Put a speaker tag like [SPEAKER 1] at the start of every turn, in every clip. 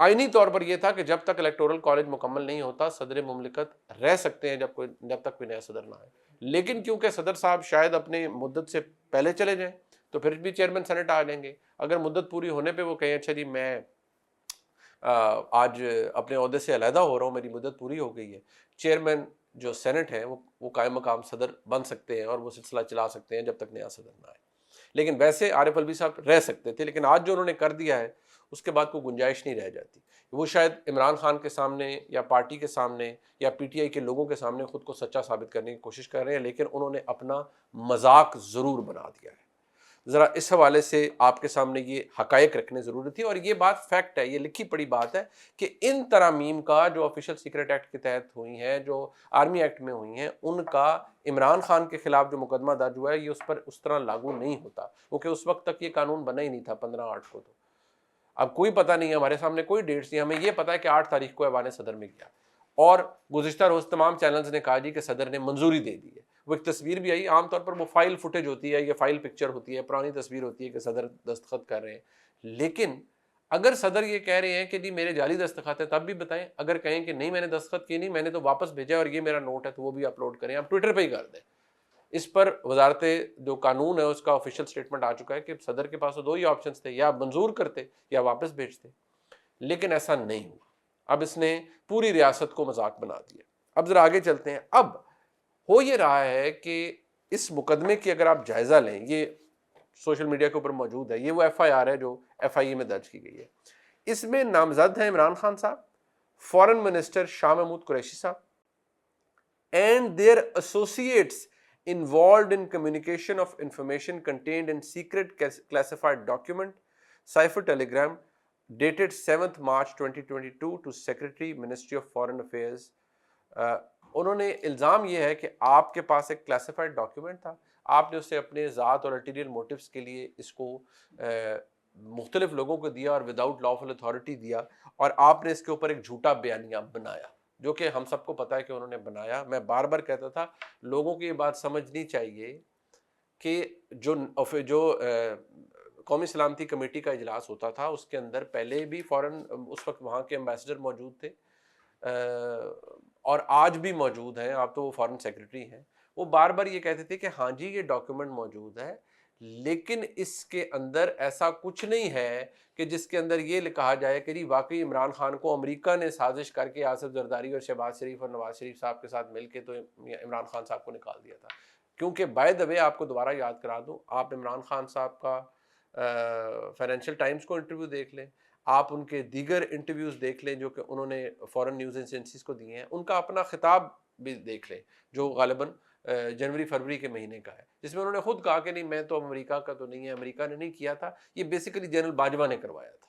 [SPEAKER 1] آئینی طور پر یہ تھا کہ جب تک الیکٹورل کالج مکمل نہیں ہوتا صدر مملکت رہ سکتے ہیں جب تک کوئی نیا صدر نہ آئے، لیکن کیونکہ صدر صاحب شاید اپنی مدت سے پہلے چلے جائیں تو پھر بھی چیئرمین سینٹ آ جائیں گے. اگر مدت پوری ہونے پہ وہ کہیں اچھا جی میں آج اپنے عہدے سے علیحدہ ہو رہا ہوں، میری مدت پوری ہو گئی ہے، چیئرمین جو سینٹ ہے وہ قائم مقام صدر بن سکتے ہیں اور وہ سلسلہ چلا سکتے ہیں جب تک نیا صدر نہ آئے. لیکن ویسے عارف الوی صاحب رہ سکتے تھے، لیکن آج جو انہوں نے کر دیا ہے اس کے بعد کوئی گنجائش نہیں رہ جاتی. وہ شاید عمران خان کے سامنے یا پارٹی کے سامنے یا پی ٹی آئی کے لوگوں کے سامنے خود کو سچا ثابت کرنے کی کوشش کر رہے ہیں، لیکن انہوں نے اپنا مذاق ضرور بنا دیا ہے. ذرا اس حوالے سے آپ کے سامنے یہ حقائق رکھنے ضروری تھی، اور یہ بات فیکٹ ہے، یہ لکھی پڑی بات ہے کہ ان ترامیم کا جو آفیشیل سیکرٹ ایکٹ کے تحت ہوئی ہیں، جو آرمی ایکٹ میں ہوئی ہیں، ان کا عمران خان کے خلاف جو مقدمہ درج ہوا ہے یہ اس پر اس طرح لاگو نہیں ہوتا، کیونکہ اس وقت تک یہ قانون بنا ہی نہیں تھا 15/8 کو. تو اب کوئی پتہ نہیں ہے، ہمارے سامنے کوئی ڈیٹس نہیں، ہمیں یہ پتہ ہے کہ 8 تاریخ کو ایوان صدر میں گیا اور گزشتہ روز تمام چینلز نے کہا جی کہ صدر نے منظوری دے دی ہے. وہ ایک تصویر بھی آئی، عام طور پر وہ فائل فوٹیج ہوتی ہے، یہ فائل پکچر ہوتی ہے، پرانی تصویر ہوتی ہے کہ صدر دستخط کر رہے ہیں. لیکن اگر صدر یہ کہہ رہے ہیں کہ جی میرے جعلی دستخط ہے تب بھی بتائیں، اگر کہیں کہ نہیں میں نے دستخط کی نہیں، میں نے تو واپس بھیجا اور یہ میرا نوٹ ہے تو وہ بھی اپلوڈ کریں، آپ ٹویٹر پہ ہی کر دیں. اس پر وزارت جو قانون ہے اس کا آفیشیل سٹیٹمنٹ آ چکا ہے کہ صدر کے پاس تو 2 ہی آپشنز تھے، یا منظور کرتے یا واپس بھیجتے، لیکن ایسا نہیں ہوا. اب اس نے پوری ریاست کو مذاق بنا دیا. اب ذرا آگے چلتے ہیں. اب ہو یہ رہا ہے کہ اس مقدمے کی اگر آپ جائزہ لیں، یہ سوشل میڈیا کے اوپر موجود ہے، یہ وہ ایف آئی آر ہے جو ایف آئی اے میں درج کی گئی ہے. اس میں نامزد ہیں عمران خان صاحب، فارن منسٹر شاہ محمود قریشی صاحب and their associates involved in communication of information contained in secret classified document cipher telegram dated 7th March 2022 to Secretary Ministry of Foreign Affairs. انہوں نے الزام یہ ہے کہ آپ کے پاس ایک کلاسیفائڈ ڈاکیومنٹ تھا، آپ نے اسے اپنے ذات اور الٹیریئر موٹیوز کے لیے اس کو مختلف لوگوں کو دیا اور وداؤٹ لافل اتھارٹی دیا، اور آپ نے اس کے اوپر ایک جھوٹا بیانیہ بنایا جو کہ ہم سب کو پتا ہے کہ انہوں نے بنایا. میں بار بار کہتا تھا لوگوں کو یہ بات سمجھنی چاہیے کہ جو قومی سلامتی کمیٹی کا اجلاس ہوتا تھا اس کے اندر پہلے بھی فورن اس وقت وہاں کے ایمبیسڈر موجود تھے اور آج بھی موجود ہیں، آپ تو وہ فارن سیکرٹری ہیں. وہ بار بار یہ کہتے تھے کہ ہاں جی یہ ڈاکیومنٹ موجود ہے، لیکن اس کے اندر ایسا کچھ نہیں ہے کہ جس کے اندر یہ کہا جائے کہ جی واقعی عمران خان کو امریکہ نے سازش کر کے آصف زرداری اور شہباز شریف اور نواز شریف صاحب کے ساتھ مل کے تو عمران خان صاحب کو نکال دیا تھا. کیونکہ بائی دا وے آپ کو دوبارہ یاد کرا دوں، آپ عمران خان صاحب کا فائنینشیل ٹائمز کو انٹرویو دیکھ لیں، آپ ان کے دیگر انٹرویوز دیکھ لیں جو کہ انہوں نے فورن نیوز ایجنسیز کو دیے ہیں، ان کا اپنا خطاب بھی دیکھ لیں جو غالباً جنوری فروری کے مہینے کا ہے، جس میں انہوں نے خود کہا کہ نہیں میں تو امریکہ کا تو نہیں ہے، امریکہ نے نہیں کیا تھا، یہ بیسیکلی جنرل باجوہ نے کروایا تھا.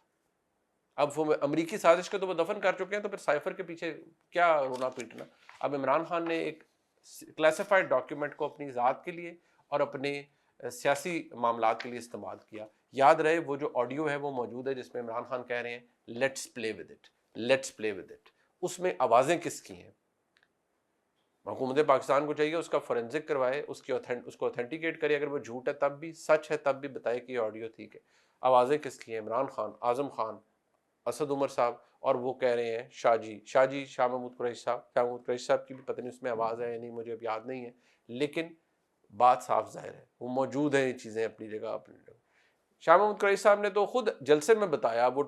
[SPEAKER 1] اب وہ امریکی سازش کو تو وہ دفن کر چکے ہیں، تو پھر سائفر کے پیچھے کیا رونا پیٹنا. اب عمران خان نے ایک کلاسیفائڈ ڈاکیومنٹ کو اپنی ذات کے لیے اور اپنے سیاسی معاملات کے لیے استعمال کیا. یاد رہے وہ جو آڈیو ہے وہ موجود ہے جس میں عمران خان کہہ رہے ہیں let's play with it, let's play with it. اس میں آوازیں کس کی ہیں؟ حکومت پاکستان کو چاہیے اس کا فورینزک کروائے، اس کو اوتھینٹیکیٹ کرے، اگر وہ جھوٹ ہے تب بھی، سچ ہے تب بھی بتائے کہ یہ آڈیو ٹھیک ہے. آوازیں کس کی ہیں؟ عمران خان، اعظم خان، اسد عمر صاحب، اور وہ کہہ رہے ہیں شاہ محمود قریشی صاحب کی بھی پتہ نہیں اس میں آواز ہے یا نہیں، مجھے اب یاد نہیں ہے، لیکن بات صاف ظاہر ہے وہ موجود ہیں یہ چیزیں اپنی جگہ. شاہ محمود قریشی صاحب نے تو خود جلسے میں بتایا، وہ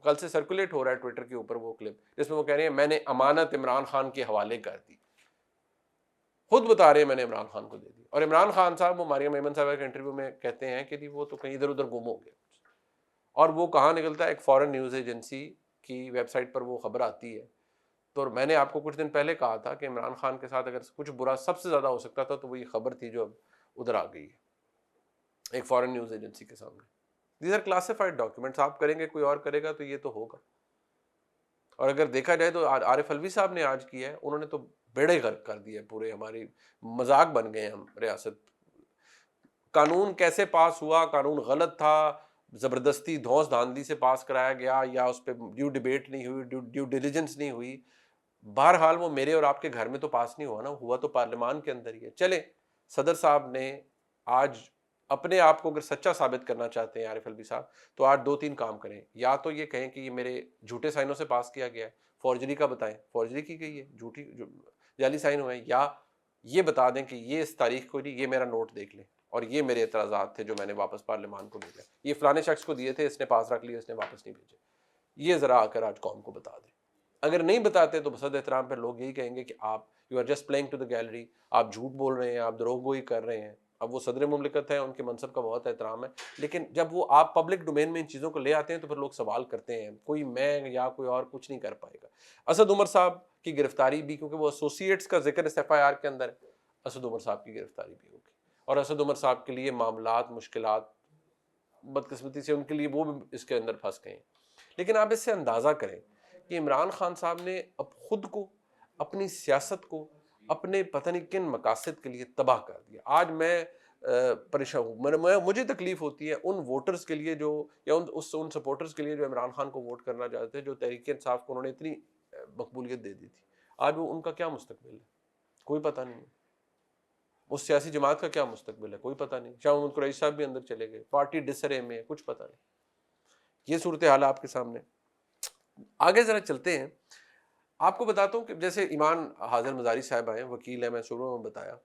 [SPEAKER 1] کل سے سرکولیٹ ہو رہا ہے ٹویٹر کے اوپر وہ کلپ جس میں وہ کہہ رہے ہیں میں نے امانت عمران خان کے حوالے کر دی، خود بتا رہے ہیں میں نے عمران خان کو دے دی. اور عمران خان صاحب وہ مریم ایمن صاحب کے انٹرویو میں کہتے ہیں کہ وہ تو کہیں ادھر ادھر گم ہو گئے، اور وہ کہاں نکلتا ہے ایک فورن نیوز ایجنسی کی ویب سائٹ پر وہ خبر آتی ہے. تو میں نے آپ کو کچھ دن پہلے کہا تھا کہ عمران خان کے ساتھ اگر کچھ برا سب سے زیادہ ہو سکتا تھا تو وہ یہ خبر تھی جو اب ادھر آ گئی ہے ایک فورن نیوز ایجنسی کے سامنے. دیز آر کلاسیفائڈ ڈاکیومنٹس، آپ کریں گے کوئی اور کرے گا تو یہ تو ہوگا. اور اگر دیکھا جائے تو عارف الوی صاحب نے آج کیا ہے، انہوں نے تو بیڑے غرق کر دیے پورے، ہماری مذاق بن گئے ہم ریاست. قانون کیسے پاس ہوا؟ قانون غلط تھا، زبردستی دھونس دھاندلی سے پاس کرایا گیا، یا اس پہ ڈیو ڈیبیٹ نہیں ہوئی، ڈیو ڈیلیجنس نہیں ہوئی. بہرحال وہ میرے اور آپ کے گھر میں تو پاس نہیں ہوا نا، ہوا تو پارلیمان کے اندر ہی ہے. چلے صدر صاحب نے آج اپنے آپ کو اگر سچا ثابت کرنا چاہتے ہیں عارف الوی صاحب، تو آج 2-3 کام کریں. یا تو یہ کہیں کہ یہ میرے جھوٹے سائنوں سے پاس کیا گیا ہے، فورجری کا بتائیں، فورجری کی گئی ہے، جعلی سائن ہوئے ہیں. یا یہ بتا دیں کہ یہ اس تاریخ کو نہیں، یہ میرا نوٹ دیکھ لیں اور یہ میرے اعتراضات تھے جو میں نے واپس پارلیمان کو بھیجا، یہ فلانے شخص کو دیے تھے، اس نے پاس رکھ لیے، اس نے واپس نہیں بھیجے. یہ ذرا آ کر آج قوم کو بتا دیں. اگر نہیں بتاتے تو بصد احترام پہ لوگ یہی کہیں گے کہ آپ you are just playing to the gallery, آپ جھوٹ بول رہے ہیں، آپ دروغ گوئی کر رہے ہیں. اب وہ صدر مملکت ہیں، ان کے منصب کا بہت احترام ہے، لیکن جب وہ آپ پبلک ڈومین میں ان چیزوں کو لے آتے ہیں تو پھر لوگ سوال کرتے ہیں. کوئی میں یا کوئی اور کچھ نہیں کر پائے گا. اسد عمر صاحب کی گرفتاری بھی، کیونکہ وہ ایسوسیٹس کا ذکر اس ایف آئی آر کے اندر ہے، اسد عمر صاحب کی گرفتاری بھی ہوگی. اور اسد عمر صاحب کے لیے معاملات، مشکلات بدقسمتی سے ان کے لیے وہ بھی اس کے اندر پھنس گئے ہیں. لیکن آپ اس سے اندازہ کریں کہ عمران خان صاحب نے اب خود کو، اپنی سیاست کو، اپنے پتہ نہیں کن مقاصد کے لیے تباہ کر دیا. آج میں پریشان ہوں، مجھے تکلیف ہوتی ہے ان ووٹرز کے لیے جو، یا ان سپورٹرز کے لیے جو عمران خان کو ووٹ کرنا چاہتے تھے، جو تحریک انصاف کو انہوں نے اتنی مقبولیت دے دی تھی. آج وہ ان کا کیا مستقبل ہے کوئی پتہ نہیں ہے. اس سیاسی جماعت کا کیا مستقبل ہے کوئی پتہ نہیں. شاہ محمود قریشی صاحب بھی اندر چلے گئے، پارٹی ڈسرے میں، کچھ پتہ نہیں. یہ صورتحال آپ کے سامنے. آگے ذرا چلتے ہیں. آپ کو بتاتا ہوں کہ جیسے ایمان حاضر مزاری صاحب آئے، وکیل ہیں، میں شروع میں بتایا،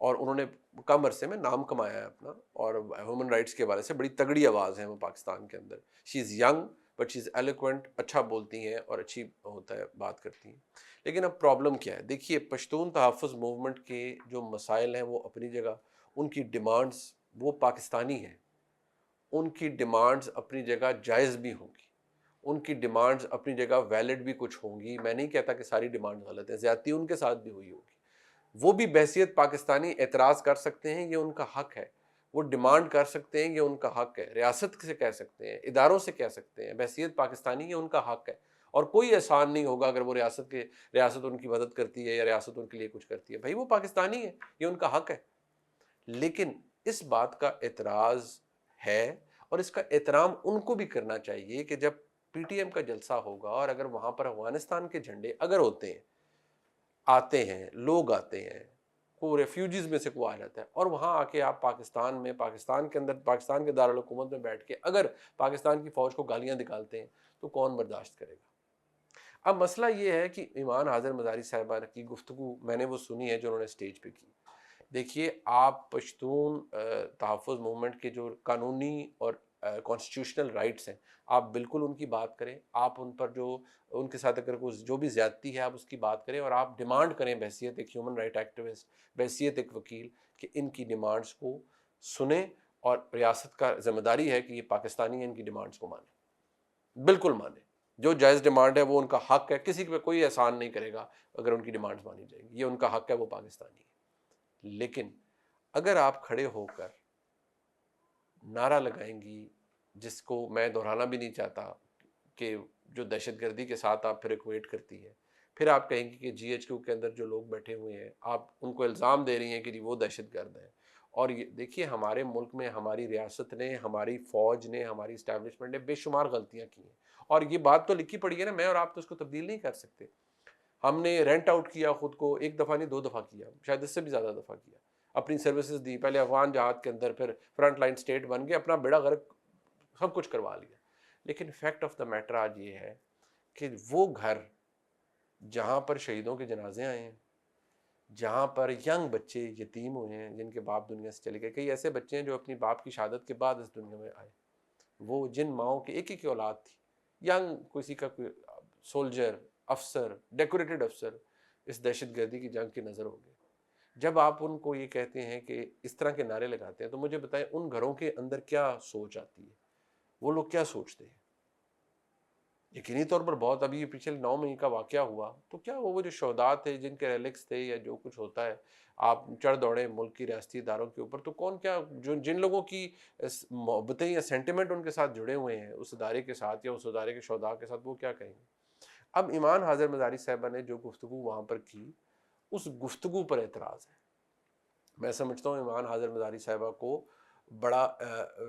[SPEAKER 1] اور انہوں نے کم عرصے میں نام کمایا ہے اپنا، اور ہیومن رائٹس کے حوالے سے بڑی تگڑی آواز ہے وہ پاکستان کے اندر. She is young but she is eloquent, اچھا بولتی ہیں اور اچھی ہوتا ہے بات کرتی ہیں. لیکن اب پرابلم کیا ہے؟ دیکھیے، پشتون تحفظ موومنٹ کے جو مسائل ہیں وہ اپنی جگہ، ان کی ڈیمانڈز وہ پاکستانی ہیں، ان کی ڈیمانڈز اپنی جگہ جائز بھی ہوں گی، ان کی ڈیمانڈز اپنی جگہ ویلڈ بھی کچھ ہوں گی. میں نہیں کہتا کہ ساری ڈیمانڈ غلط ہیں، زیادتی ان کے ساتھ بھی ہوئی ہوگی. وہ بھی بحیثیت پاکستانی اعتراض کر سکتے ہیں، یہ ان کا حق ہے. وہ ڈیمانڈ کر سکتے ہیں، یہ ان کا حق ہے. ریاست سے کہہ سکتے ہیں، اداروں سے کہہ سکتے ہیں، بحیثیت پاکستانی یہ ان کا حق ہے. اور کوئی احسان نہیں ہوگا اگر وہ ریاست ان کی مدد کرتی ہے یا ریاست ان کے لیے کچھ کرتی ہے. بھائی وہ پاکستانی ہے، یہ ان کا حق ہے. لیکن اس بات کا اعتراض ہے، اور اس کا احترام ان کو بھی کرنا چاہیے کہ جب پی ٹی ایم کا جلسہ ہوگا اور اگر وہاں پر افغانستان کے جھنڈے اگر آتے ہیں، لوگ آتے ہیں، کوئی ریفیوجیز میں سے کوئی آ جاتا ہے، اور وہاں آ کے آپ پاکستان میں، پاکستان کے اندر، پاکستان کے دارالحکومت میں بیٹھ کے اگر پاکستان کی فوج کو گالیاں نکالتے ہیں تو کون برداشت کرے گا؟ اب مسئلہ یہ ہے کہ ایمان حاضر مزاری صاحبہ کی گفتگو میں نے وہ سنی ہے جو انہوں نے سٹیج پہ کی. دیکھیے، آپ پشتون تحفظ موومنٹ کے جو قانونی اور کانسٹیٹیوشنل رائٹس ہیں، آپ بالکل ان کی بات کریں. آپ ان پر جو، ان کے ساتھ اگر جو بھی زیادتی ہے آپ اس کی بات کریں، اور آپ ڈیمانڈ کریں بحیثیت ایک ہیومن رائٹ ایکٹیوسٹ، بحیثیت ایک وکیل، کہ ان کی ڈیمانڈز کو سنیں. اور ریاست کا ذمہ داری ہے کہ یہ پاکستانی ہیں، ان کی ڈیمانڈز کو مانیں، بالکل مانیں. جو جائز ڈیمانڈ ہے وہ ان کا حق ہے، کسی پہ کوئی احسان نہیں کرے گا اگر ان کی ڈیمانڈز مانی جائیں گی. یہ ان کا حق ہے، وہ پاکستانی ہے. لیکن اگر آپ کھڑے ہو کر نعرہ لگائیں گی، جس کو میں دہرانا بھی نہیں چاہتا، کہ جو دہشت گردی کے ساتھ آپ پھر ایکویٹ کرتی ہے، پھر آپ کہیں گی کہ جی ایچ کیو کے اندر جو لوگ بیٹھے ہوئے ہیں، آپ ان کو الزام دے رہی ہیں کہ جی وہ دہشت گرد ہیں. اور یہ دیکھیے، ہمارے ملک میں ہماری ریاست نے، ہماری فوج نے، ہماری اسٹیبلشمنٹ نے بے شمار غلطیاں کی ہیں، اور یہ بات تو لکھی پڑی ہے نا، میں اور آپ تو اس کو تبدیل نہیں کر سکتے. ہم نے رینٹ آؤٹ کیا خود کو، ایک دفعہ نہیں، 2 دفعہ کیا، شاید اس سے بھی زیادہ دفعہ کیا. اپنی سروسز دی، پہلے افغان جہاد کے اندر، پھر فرنٹ لائن سٹیٹ بن گئے، اپنا بیڑا غرق سب کچھ کروا لیا. لیکن فیکٹ آف دا میٹر آج یہ ہے کہ وہ گھر جہاں پر شہیدوں کے جنازے آئے ہیں، جہاں پر ینگ بچے یتیم ہوئے ہیں جن کے باپ دنیا سے چلے گئے، کئی ایسے بچے ہیں جو اپنی باپ کی شہادت کے بعد اس دنیا میں آئے، وہ جن ماؤں کی ایک اولاد تھی، ینگ، کسی کا کوئی سولجر، افسر، ڈیکوریٹڈ افسر، اس دہشت گردی کی جنگ کی نظر ہو گئے. جب آپ ان کو یہ کہتے ہیں کہ اس طرح کے نعرے لگاتے ہیں، تو مجھے بتائیں ان گھروں کے اندر کیا سوچ آتی ہے، وہ لوگ کیا سوچتے ہیں؟ یقینی طور پر بہت، ابھی یہ پچھلے 9 مئی کا واقعہ ہوا تو کیا وہ جو شہداء تھے، جن کے ریلکس تھے یا جو کچھ ہوتا ہے، آپ چڑھ دوڑے ملک کی ریاستی اداروں کے اوپر، تو کون کیا، جن لوگوں کی محبتیں یا سینٹیمنٹ ان کے ساتھ جڑے ہوئے ہیں، اس ادارے کے ساتھ یا اس ادارے کے شہداء کے ساتھ، وہ کیا کہیں گے؟ اب ایمان حاضر مزاری صاحبہ نے جو گفتگو وہاں پر کی، اس گفتگو پر اعتراض ہے. میں سمجھتا ہوں ایمان حاضر مزاری صاحبہ کو بڑا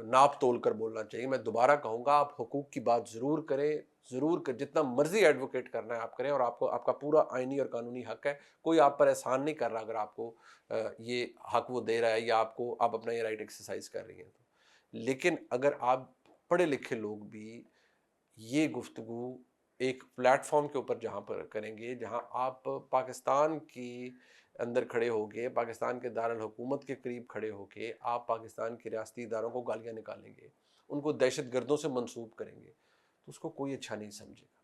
[SPEAKER 1] ناپ تول کر بولنا چاہیے. میں دوبارہ کہوں گا آپ حقوق کی بات ضرور کریں، ضرور جتنا مرضی ایڈوکیٹ کرنا ہے آپ کریں، اور آپ کا پورا آئینی اور قانونی حق ہے. کوئی آپ پر احسان نہیں کر رہا اگر آپ کو یہ حق وہ دے رہا ہے یا آپ اپنا یہ رائٹ ایکسرسائز کر رہی ہیں تو. لیکن اگر آپ پڑھے لکھے لوگ بھی یہ گفتگو ایک پلیٹ فارم کے اوپر جہاں پر کریں گے، جہاں آپ پاکستان کی اندر کھڑے ہو کے، پاکستان کے دارالحکومت کے قریب کھڑے ہو کے آپ پاکستان کے ریاستی اداروں کو گالیاں نکالیں گے، ان کو دہشت گردوں سے منسوب کریں گے، تو اس کو کوئی اچھا نہیں سمجھے گا.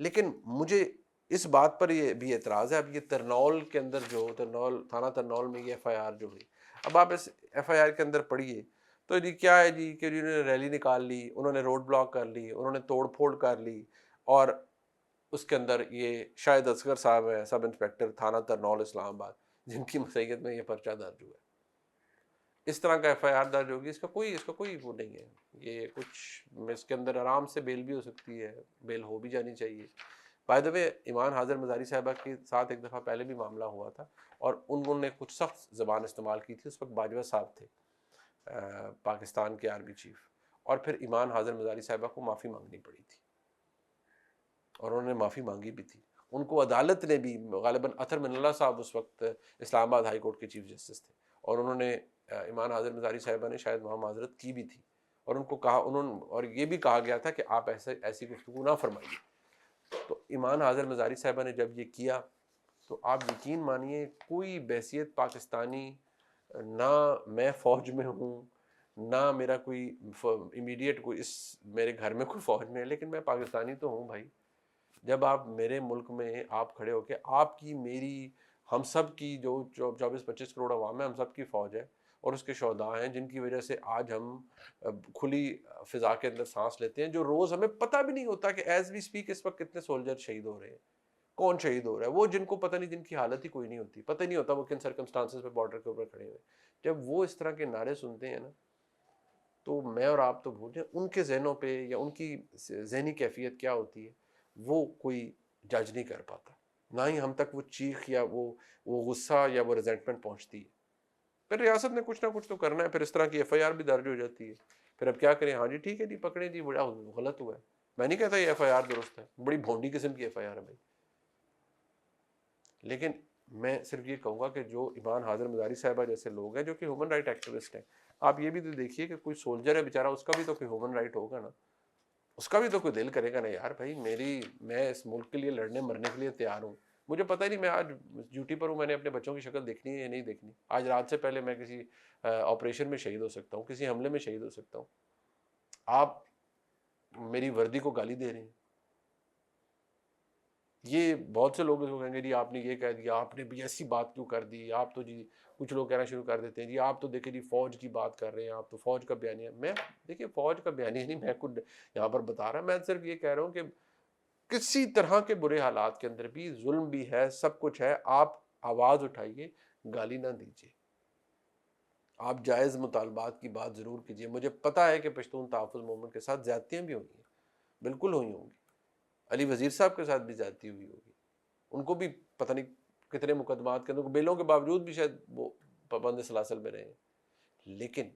[SPEAKER 1] لیکن مجھے اس بات پر یہ بھی اعتراض ہے. اب یہ ترنول کے اندر جو تھانہ ترنول میں یہ ایف آئی آر جو ہوئی، اب آپ اس ایف آئی آر کے اندر پڑھیے تو جی کیا ہے جی کہ انہوں نے ریلی نکال لی، انہوں نے روڈ بلاک کر لی، انہوں نے توڑ پھوڑ کر لی، اور اس کے اندر یہ شاہد اصغر صاحب ہیں سب انسپیکٹر تھانہ ترنول اسلام آباد، جن کی مسیت میں یہ پرچہ درج ہوا ہے. اس طرح کا ایف آئی آر درج ہوگی، اس کا کوئی وہ نہیں ہے. یہ کچھ اس کے اندر آرام سے بیل بھی ہو سکتی ہے، بیل ہو بھی جانی چاہیے. بائی دا وے ایمان حاضر مزاری صاحبہ کے ساتھ ایک دفعہ پہلے بھی معاملہ ہوا تھا، اور انہوں نے کچھ سخت زبان استعمال کی تھی. اس وقت باجوہ صاحب تھے پاکستان کے آرمی چیف، اور پھر ایمان حاضر مزاری صاحبہ کو معافی مانگنی پڑی تھی، اور انہوں نے معافی مانگی بھی تھی. ان کو عدالت نے بھی، غالباً اطہر من اللہ صاحب اس وقت اسلام آباد ہائی کورٹ کے چیف جسٹس تھے، اور انہوں نے ایمان حاضر مزاری صاحبہ نے شاید وہاں معذرت کی بھی تھی، اور ان کو کہا اور یہ بھی کہا گیا تھا کہ آپ ایسی گفتگو نہ فرمائیے. تو ایمان حاضر مزاری صاحبہ نے جب یہ کیا تو آپ یقین مانیے کوئی بحثیت پاکستانی، نہ میں فوج میں ہوں، نہ میرا کوئی امیڈیٹ کوئی میرے گھر میں کوئی فوج میں ہے، لیکن میں پاکستانی تو ہوں بھائی. جب آپ میرے ملک میں آپ کھڑے ہو کے آپ کی میری ہم سب کی جو 24-25 کروڑ عوام ہے، ہم سب کی فوج ہے اور اس کے شہداء ہیں، جن کی وجہ سے آج ہم کھلی فضا کے اندر سانس لیتے ہیں، جو روز ہمیں پتہ بھی نہیں ہوتا کہ ایز وی اسپیک اس وقت کتنے سولجر شہید ہو رہے ہیں، کون شہید ہو رہا ہے. وہ جن کو پتہ نہیں، جن کی حالت ہی کوئی نہیں ہوتی، پتہ ہی نہیں ہوتا وہ کن سرکمسٹانسز پہ بارڈر کے اوپر کھڑے ہوئے. جب وہ اس طرح کے نعرے سنتے ہیں نا، تو میں اور آپ تو بھول جائیں ان کے ذہنوں پہ یا ان کی ذہنی کیفیت کیا ہوتی ہے وہ کوئی جج نہیں کر پاتا. نہ ہی ہم تک وہ چیخ یا وہ غصہ یا وہ ریزنٹمنٹ پہنچتی ہے. پھر ریاست نے کچھ نہ کچھ تو کرنا ہے، پھر اس طرح کی ایف آئی آر بھی درج ہو جاتی ہے. پھر اب کیا کریں، ہاں جی ٹھیک ہے جی پکڑیں جی، بڑا غلط ہوا ہے. میں نہیں کہتا یہ ایف آئی آر درست ہے، بڑی بھونڈی قسم کی ایف آئی آر ہے بھائی. لیکن میں صرف یہ کہوں گا کہ جو ایمان حاضر مزاری صاحبہ جیسے لوگ ہیں جو کہ ہیومن رائٹ ایکٹیوسٹ ہیں، آپ یہ بھی تو دیکھیے کہ کوئی سولجر ہے بیچارہ، اس کا بھی تو کوئی ہیومن رائٹ ہوگا نا، اس کا بھی تو کوئی دل کرے گا نا یار بھائی میں اس ملک کے لیے لڑنے مرنے کے لیے تیار ہوں. مجھے پتہ ہی نہیں میں آج ڈیوٹی پر ہوں، میں نے اپنے بچوں کی شکل دیکھنی ہے یا نہیں دیکھنی. آج رات سے پہلے میں کسی آپریشن میں شہید ہو سکتا ہوں، کسی حملے میں شہید ہو سکتا ہوں. آپ میری وردی کو گالی دے رہے ہیں. یہ بہت سے لوگ اس کو کہیں گے جی آپ نے یہ کہہ دیا، آپ نے بھی ایسی بات کیوں کر دی، آپ تو جی کچھ لوگ کہنا شروع کر دیتے ہیں جی آپ تو دیکھیں جی فوج کی بات کر رہے ہیں، آپ تو فوج کا بیانیہ. میں دیکھیے فوج کا بیانیہ نہیں میں خود یہاں پر بتا رہا، میں صرف یہ کہہ رہا ہوں کہ کسی طرح کے برے حالات کے اندر بھی ظلم بھی ہے، سب کچھ ہے، آپ آواز اٹھائیے، گالی نہ دیجیے. آپ جائز مطالبات کی بات ضرور کیجیے. مجھے پتا ہے کہ پشتون تحفظ موومنٹ کے ساتھ زیادتیاں بھی ہوئی ہیں، بالکل ہوئی ہوں گی. علی وزیر صاحب کے ساتھ بھی زیادتی ہوئی ہوگی، ان کو بھی پتہ نہیں کتنے مقدمات کے اندر بیلوں کے باوجود بھی شاید وہ پابند سلاسل میں رہے ہیں. لیکن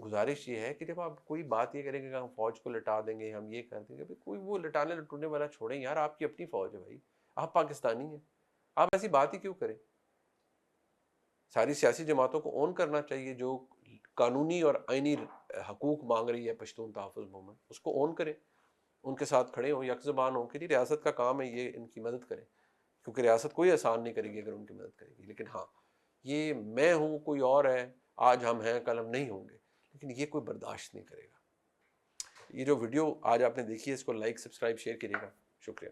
[SPEAKER 1] گزارش یہ ہے کہ جب آپ کوئی بات یہ کریں گے کہ ہم فوج کو لٹا دیں گے، ہم یہ کر دیں گے، کوئی وہ لٹانے لٹونے والا چھوڑیں یار. آپ کی اپنی فوج ہے بھائی، آپ پاکستانی ہیں، آپ ایسی بات ہی کیوں کریں. ساری سیاسی جماعتوں کو اون کرنا چاہیے، جو قانونی اور آئینی حقوق مانگ رہی ہے پشتون تحفظ موومنٹ، اس کو اون کریں، ان کے ساتھ کھڑے ہوں، یک زبان ہوں کہ جی ریاست کا کام ہے یہ ان کی مدد کریں. کیونکہ ریاست کوئی احسان نہیں کرے گی اگر ان کی مدد کرے گی. لیکن ہاں یہ میں ہوں، کوئی اور ہے، آج ہم ہیں کل ہم نہیں ہوں گے، لیکن یہ کوئی برداشت نہیں کرے گا. یہ جو ویڈیو آج آپ نے دیکھی ہے اس کو لائک سبسکرائب شیئر کیجیے گا. شکریہ.